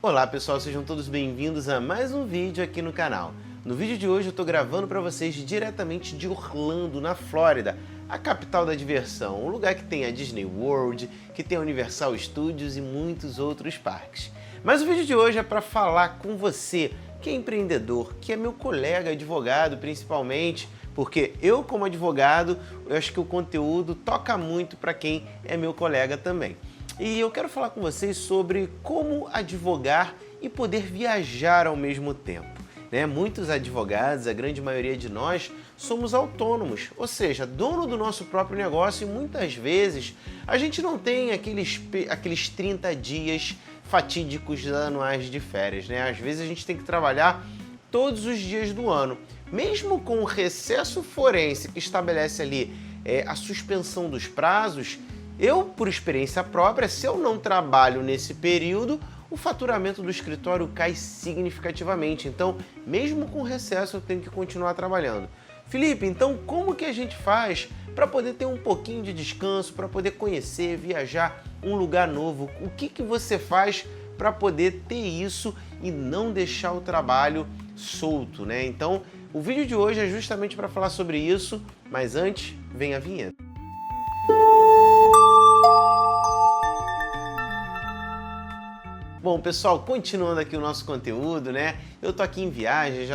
Olá pessoal, sejam todos bem-vindos a mais um vídeo aqui no canal. No vídeo de hoje eu estou gravando para vocês diretamente de Orlando, na Flórida, a capital da diversão, um lugar que tem a Disney World, que tem a Universal Studios e muitos outros parques. Mas o vídeo de hoje é para falar com você que é empreendedor, que é meu colega advogado principalmente, porque eu como advogado, eu acho que o conteúdo toca muito para quem é meu colega também. E eu quero falar com vocês sobre como advogar e poder viajar ao mesmo tempo. Muitos advogados, a grande maioria de nós, somos autônomos, ou seja, dono do nosso próprio negócio, e muitas vezes a gente não tem aqueles 30 dias fatídicos anuais de férias. Às vezes a gente tem que trabalhar todos os dias do ano. Mesmo com o recesso forense que estabelece ali a suspensão dos prazos, eu, por experiência própria, se eu não trabalho nesse período, o faturamento do escritório cai significativamente. Então, mesmo com recesso, eu tenho que continuar trabalhando. Felipe, então como que a gente faz para poder ter um pouquinho de descanso, para poder conhecer, viajar um lugar novo? O que você faz para poder ter isso e não deixar o trabalho solto, Então, o vídeo de hoje é justamente para falar sobre isso, mas antes, vem a vinheta. Bom, pessoal, continuando aqui o nosso conteúdo, Eu tô aqui em viagem,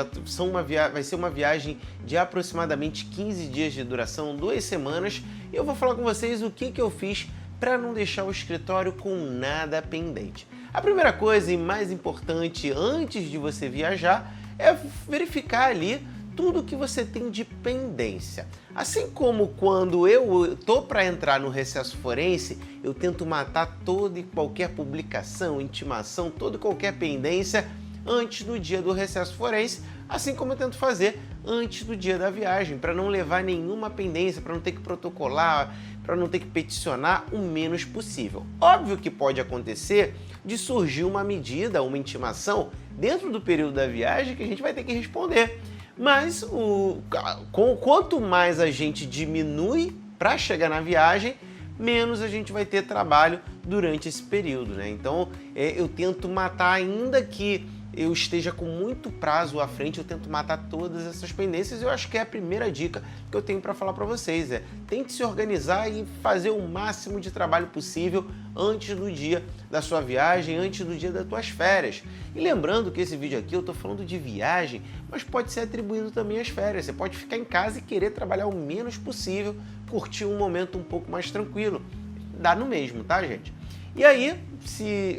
vai ser uma viagem de aproximadamente 15 dias de duração, 2 semanas, e eu vou falar com vocês o que eu fiz para não deixar o escritório com nada pendente. A primeira coisa e mais importante antes de você viajar é verificar ali tudo que você tem de pendência. Assim como quando eu tô para entrar no recesso forense, eu tento matar toda e qualquer publicação, intimação, toda e qualquer pendência antes do dia do recesso forense, assim como eu tento fazer antes do dia da viagem, para não levar nenhuma pendência, para não ter que protocolar, para não ter que peticionar o menos possível. Óbvio que pode acontecer de surgir uma medida, uma intimação dentro do período da viagem que a gente vai ter que responder. Mas quanto mais a gente diminui para chegar na viagem, menos a gente vai ter trabalho durante esse período, Então, eu tento matar, ainda que eu esteja com muito prazo à frente, eu tento matar todas essas pendências. Eu acho que é a primeira dica que eu tenho para falar para vocês, tente se organizar e fazer o máximo de trabalho possível antes do dia da sua viagem, antes do dia das tuas férias. E lembrando que esse vídeo aqui eu estou falando de viagem, mas pode ser atribuído também às férias. Você pode ficar em casa e querer trabalhar o menos possível, curtir um momento um pouco mais tranquilo. Dá no mesmo, tá, gente? E aí,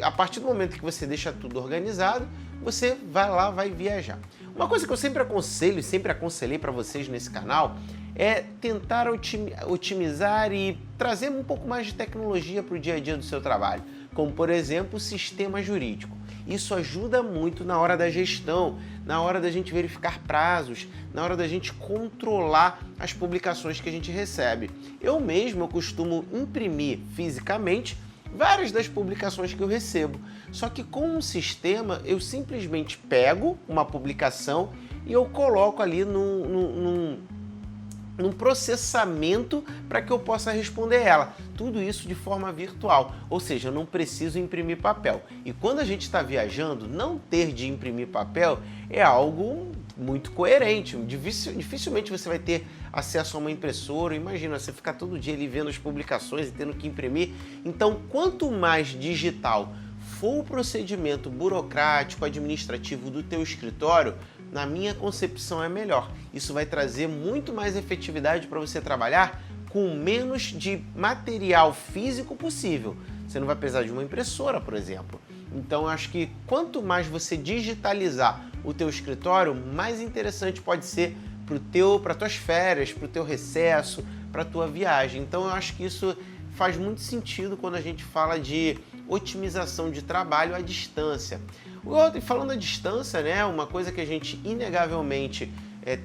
a partir do momento que você deixa tudo organizado, você vai viajar. Uma coisa que eu sempre aconselho e sempre aconselhei para vocês nesse canal é tentar otimizar e trazer um pouco mais de tecnologia para o dia a dia do seu trabalho, como por exemplo o sistema jurídico. Isso ajuda muito na hora da gestão, na hora da gente verificar prazos, na hora da gente controlar as publicações que a gente recebe. Eu costumo imprimir fisicamente várias das publicações que eu recebo. Só que com um sistema, eu simplesmente pego uma publicação e eu coloco ali num processamento para que eu possa responder ela. Tudo isso de forma virtual, ou seja, eu não preciso imprimir papel. E quando a gente está viajando, não ter de imprimir papel é algo muito coerente. Dificilmente você vai ter acesso a uma impressora. Imagina, você ficar todo dia ali vendo as publicações e tendo que imprimir. Então, quanto mais digital for o procedimento burocrático, administrativo do teu escritório, na minha concepção é melhor. Isso vai trazer muito mais efetividade para você trabalhar com menos de material físico possível. Você não vai precisar de uma impressora, por exemplo. Então, eu acho que quanto mais você digitalizar o teu escritório, mais interessante pode ser para tuas férias, para o teu recesso, para a tua viagem. Então, eu acho que isso faz muito sentido quando a gente fala de otimização de trabalho à distância. E falando à distância, uma coisa que a gente inegavelmente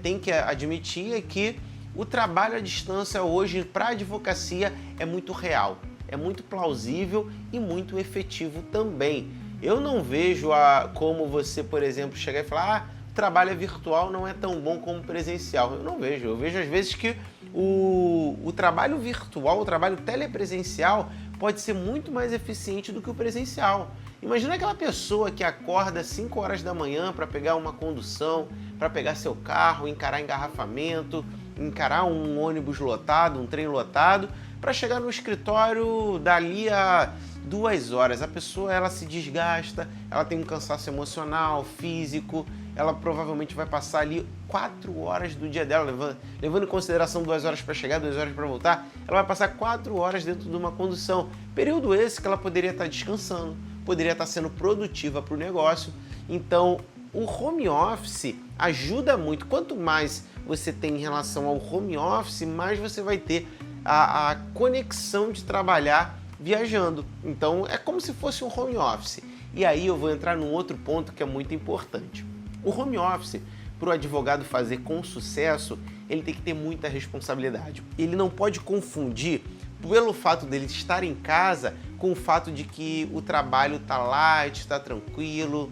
tem que admitir é que o trabalho à distância hoje para a advocacia é muito real, é muito plausível e muito efetivo também. Eu não vejo como você, por exemplo, chegar e falar trabalho virtual não é tão bom como presencial. Eu não vejo. Eu vejo às vezes que o trabalho virtual, o trabalho telepresencial pode ser muito mais eficiente do que o presencial. Imagina aquela pessoa que acorda às 5 horas da manhã para pegar uma condução, para pegar seu carro, encarar engarrafamento, encarar um ônibus lotado, um trem lotado, para chegar no escritório dali a 2 horas. A pessoa ela se desgasta, ela tem um cansaço emocional, físico, ela provavelmente vai passar ali 4 horas do dia dela, levando em consideração 2 horas para chegar, 2 horas para voltar, ela vai passar 4 horas dentro de uma condução. Período esse que ela poderia estar descansando, poderia estar sendo produtiva para o negócio. Então, o home office ajuda muito. Quanto mais você tem em relação ao home office, mais você vai ter a conexão de trabalhar viajando. Então, é como se fosse um home office. E aí eu vou entrar num outro ponto que é muito importante. O home office, para o advogado fazer com sucesso, ele tem que ter muita responsabilidade. Ele não pode confundir, pelo fato dele estar em casa, com o fato de que o trabalho está light, está tranquilo,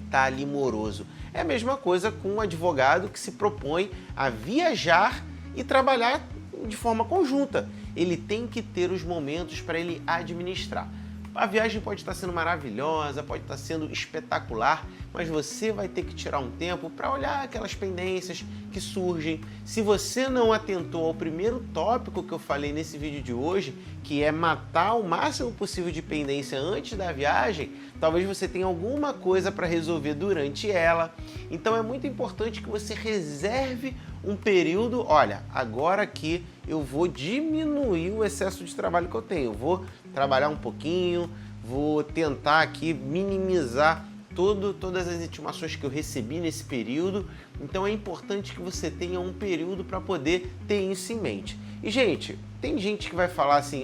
está ali moroso. É a mesma coisa com um advogado que se propõe a viajar e trabalhar de forma conjunta. Ele tem que ter os momentos para ele administrar. A viagem pode estar sendo maravilhosa, pode estar sendo espetacular, mas você vai ter que tirar um tempo para olhar aquelas pendências que surgem. Se você não atentou ao primeiro tópico que eu falei nesse vídeo de hoje, que é matar o máximo possível de pendência antes da viagem, talvez você tenha alguma coisa para resolver durante ela. Então é muito importante que você reserve um período. Olha, agora aqui eu vou diminuir o excesso de trabalho que eu tenho, eu vou trabalhar um pouquinho, vou tentar aqui minimizar todas as intimações que eu recebi nesse período. Então é importante que você tenha um período para poder ter isso em mente. E gente, tem gente que vai falar assim,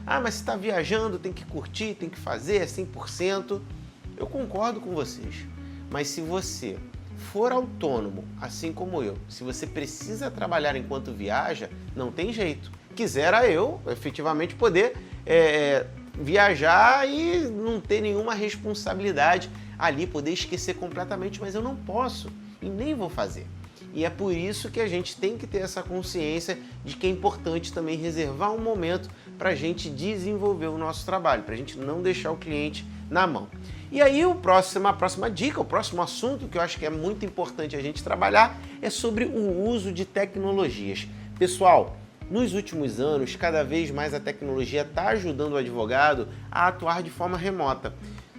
mas você está viajando, tem que curtir, tem que fazer, é 100%. Eu concordo com vocês, mas se você for autônomo, assim como eu, se você precisa trabalhar enquanto viaja, não tem jeito. Quisera eu, efetivamente, poder viajar e não ter nenhuma responsabilidade ali, poder esquecer completamente, mas eu não posso e nem vou fazer. E é por isso que a gente tem que ter essa consciência de que é importante também reservar um momento para a gente desenvolver o nosso trabalho, para a gente não deixar o cliente na mão. E aí a próxima dica, o próximo assunto que eu acho que é muito importante a gente trabalhar é sobre o uso de tecnologias. Pessoal, nos últimos anos, cada vez mais a tecnologia está ajudando o advogado a atuar de forma remota.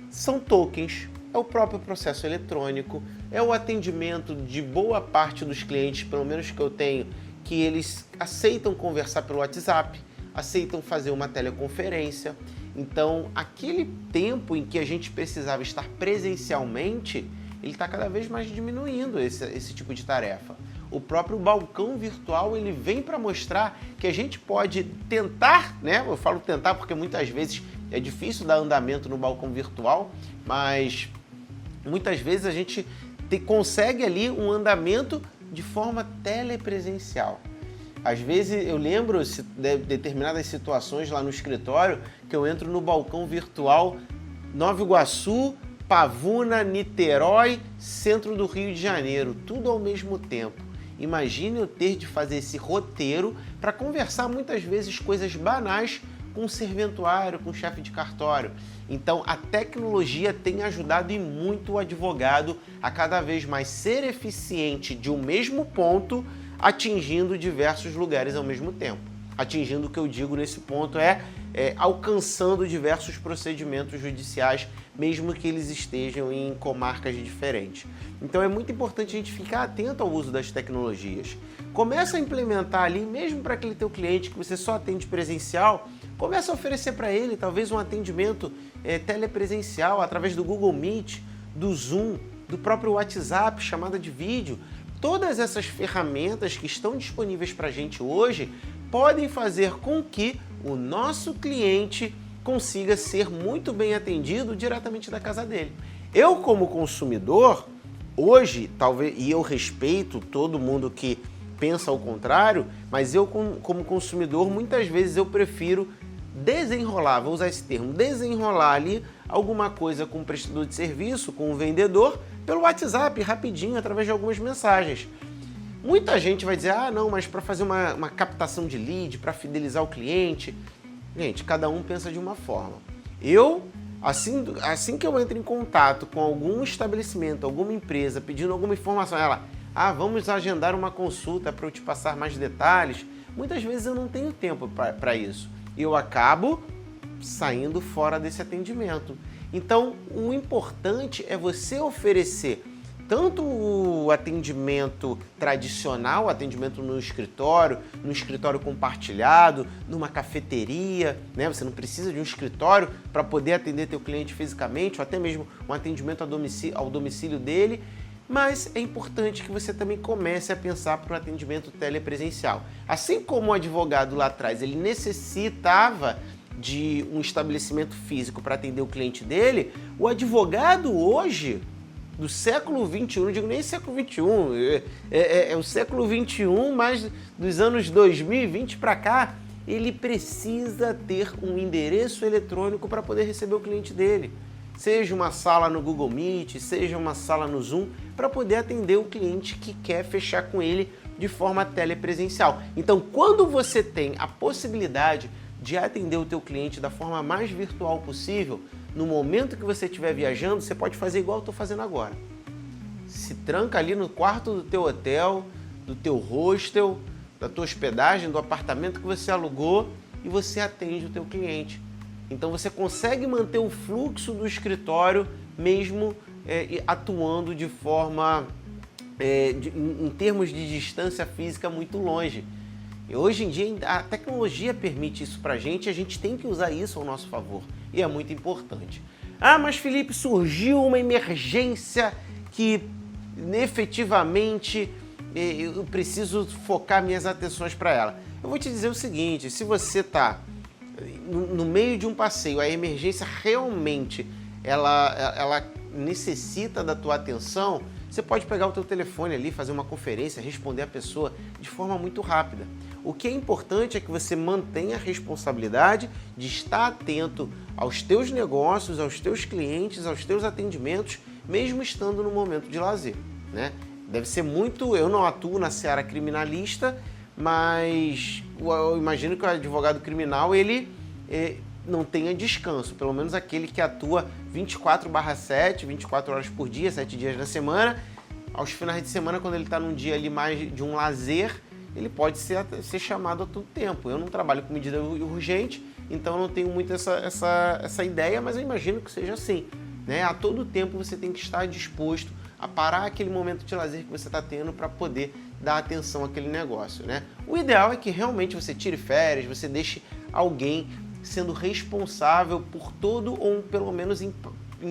São tokens, é o próprio processo eletrônico, é o atendimento de boa parte dos clientes, pelo menos que eu tenho, que eles aceitam conversar pelo WhatsApp, aceitam fazer uma teleconferência. Então, aquele tempo em que a gente precisava estar presencialmente, ele está cada vez mais diminuindo esse tipo de tarefa. O próprio balcão virtual, ele vem para mostrar que a gente pode tentar, né? Eu falo tentar porque muitas vezes é difícil dar andamento no balcão virtual, mas muitas vezes a gente consegue ali um andamento de forma telepresencial. Às vezes eu lembro de determinadas situações lá no escritório que eu entro no balcão virtual Nova Iguaçu, Pavuna, Niterói, centro do Rio de Janeiro, tudo ao mesmo tempo. Imagine eu ter de fazer esse roteiro para conversar muitas vezes coisas banais com um serventuário, com um chefe de cartório. Então a tecnologia tem ajudado e muito o advogado a cada vez mais ser eficiente de um mesmo ponto, atingindo diversos lugares ao mesmo tempo. Atingindo, o que eu digo nesse ponto alcançando diversos procedimentos judiciais, mesmo que eles estejam em comarcas diferentes. Então é muito importante a gente ficar atento ao uso das tecnologias. Começa a implementar ali, mesmo para aquele teu cliente que você só atende presencial, começa a oferecer para ele talvez um atendimento telepresencial através do Google Meet, do Zoom, do próprio WhatsApp, chamada de vídeo. Todas essas ferramentas que estão disponíveis para a gente hoje podem fazer com que o nosso cliente consiga ser muito bem atendido diretamente da casa dele. Eu, como consumidor, hoje, talvez, e eu respeito todo mundo que pensa ao contrário, mas eu, como consumidor, muitas vezes eu prefiro desenrolar, vou usar esse termo, desenrolar ali alguma coisa com o prestador de serviço, com o vendedor, pelo WhatsApp, rapidinho, através de algumas mensagens. Muita gente vai dizer, não, mas para fazer uma captação de lead, para fidelizar o cliente, Gente, cada um pensa de uma forma. Eu, assim que eu entro em contato com algum estabelecimento, alguma empresa, pedindo alguma informação, ela, vamos agendar uma consulta para eu te passar mais detalhes, muitas vezes eu não tenho tempo para isso. Eu acabo saindo fora desse atendimento. Então, o importante é você oferecer tanto o atendimento tradicional, atendimento no escritório compartilhado, numa cafeteria, né? Você não precisa de um escritório para poder atender teu cliente fisicamente, ou até mesmo um atendimento ao domicílio dele, mas é importante que você também comece a pensar para o atendimento telepresencial. Assim como o advogado lá atrás, ele necessitava de um estabelecimento físico para atender o cliente dele, o advogado hoje, do século XXI, não digo nem século XXI, é o século XXI, mas dos anos 2020 para cá, ele precisa ter um endereço eletrônico para poder receber o cliente dele. Seja uma sala no Google Meet, seja uma sala no Zoom, para poder atender o cliente que quer fechar com ele de forma telepresencial. Então, quando você tem a possibilidade de atender o teu cliente da forma mais virtual possível, no momento que você estiver viajando, você pode fazer igual eu estou fazendo agora. Se tranca ali no quarto do teu hotel, do teu hostel, da tua hospedagem, do apartamento que você alugou e você atende o teu cliente. Então você consegue manter o fluxo do escritório mesmo atuando de forma, em termos de distância física muito longe. E hoje em dia a tecnologia permite isso pra gente e a gente tem que usar isso ao nosso favor. E é muito importante. Mas Felipe, surgiu uma emergência que efetivamente eu preciso focar minhas atenções para ela. Eu vou te dizer o seguinte, se você está no meio de um passeio, a emergência realmente ela necessita da tua atenção, você pode pegar o teu telefone ali, fazer uma conferência, responder a pessoa de forma muito rápida. O que é importante é que você mantenha a responsabilidade de estar atento aos teus negócios, aos teus clientes, aos teus atendimentos, mesmo estando no momento de lazer, né? Deve ser muito... Eu não atuo na seara criminalista, mas eu imagino que o advogado criminal, ele não tenha descanso, pelo menos aquele que atua 24/7, 24 horas por dia, 7 dias na semana. Aos finais de semana, quando ele está num dia ali mais de um lazer, ele pode ser chamado a todo tempo. Eu não trabalho com medida urgente, então eu não tenho muito essa ideia, mas eu imagino que seja assim, né? A todo tempo você tem que estar disposto a parar aquele momento de lazer que você está tendo para poder dar atenção àquele negócio, né? O ideal é que realmente você tire férias, você deixe alguém sendo responsável por todo ou pelo menos em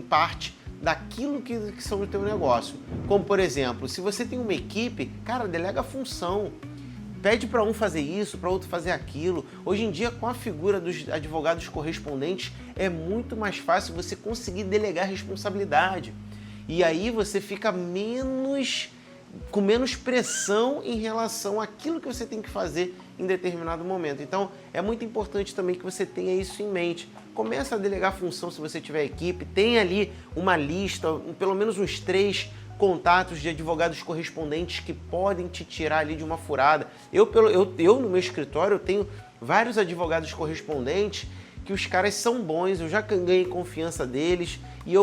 parte daquilo que são do teu negócio. Como, por exemplo, se você tem uma equipe, cara, delega a função. Pede para um fazer isso, para outro fazer aquilo. Hoje em dia, com a figura dos advogados correspondentes, é muito mais fácil você conseguir delegar responsabilidade. E aí você fica com menos pressão em relação àquilo que você tem que fazer em determinado momento. Então, é muito importante também que você tenha isso em mente. Começa a delegar função se você tiver equipe, tenha ali uma lista, pelo menos uns 3 contatos de advogados correspondentes que podem te tirar ali de uma furada. Eu no meu escritório, eu tenho vários advogados correspondentes que os caras são bons, eu já ganhei confiança deles e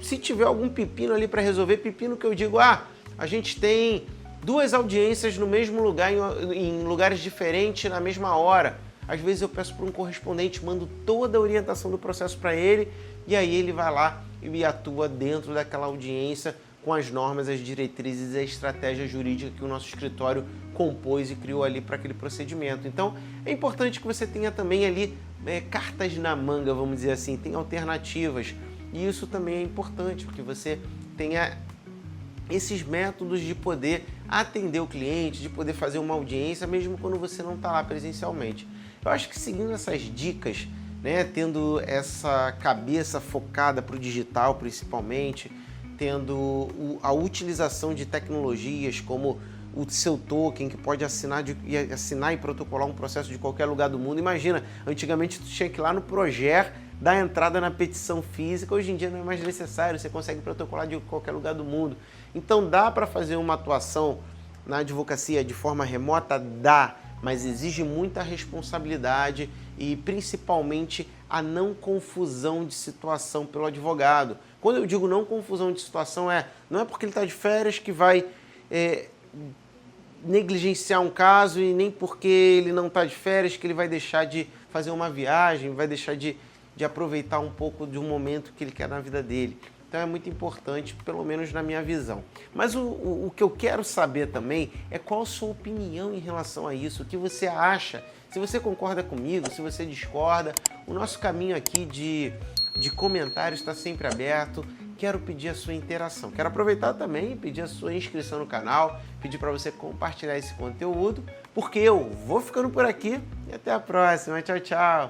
se tiver algum pepino ali para resolver, pepino que eu digo, a gente tem 2 audiências no mesmo lugar, em lugares diferentes, na mesma hora. Às vezes eu peço para um correspondente, mando toda a orientação do processo para ele e aí ele vai lá e atua dentro daquela audiência com as normas, as diretrizes e a estratégia jurídica que o nosso escritório compôs e criou ali para aquele procedimento. Então, é importante que você tenha também ali cartas na manga, vamos dizer assim, tem alternativas. E isso também é importante, porque você tenha esses métodos de poder atender o cliente, de poder fazer uma audiência, mesmo quando você não está lá presencialmente. Eu acho que seguindo essas dicas, né, tendo essa cabeça focada para o digital principalmente, tendo a utilização de tecnologias como o seu token, que pode assinar e protocolar um processo de qualquer lugar do mundo. Imagina, antigamente tu tinha que ir lá no Proger, dar entrada na petição física, hoje em dia não é mais necessário, você consegue protocolar de qualquer lugar do mundo. Então dá para fazer uma atuação na advocacia de forma remota? Dá, mas exige muita responsabilidade e principalmente a não confusão de situação pelo advogado. Quando eu digo não confusão de situação, não é porque ele está de férias que vai negligenciar um caso e nem porque ele não está de férias que ele vai deixar de fazer uma viagem, vai deixar de aproveitar um pouco de um momento que ele quer na vida dele. Então é muito importante, pelo menos na minha visão. Mas o que eu quero saber também é qual a sua opinião em relação a isso, o que você acha, se você concorda comigo, se você discorda. O nosso caminho aqui de comentários está sempre aberto. Quero pedir a sua interação. Quero aproveitar também e pedir a sua inscrição no canal, pedir para você compartilhar esse conteúdo, porque eu vou ficando por aqui e até a próxima. Tchau, tchau!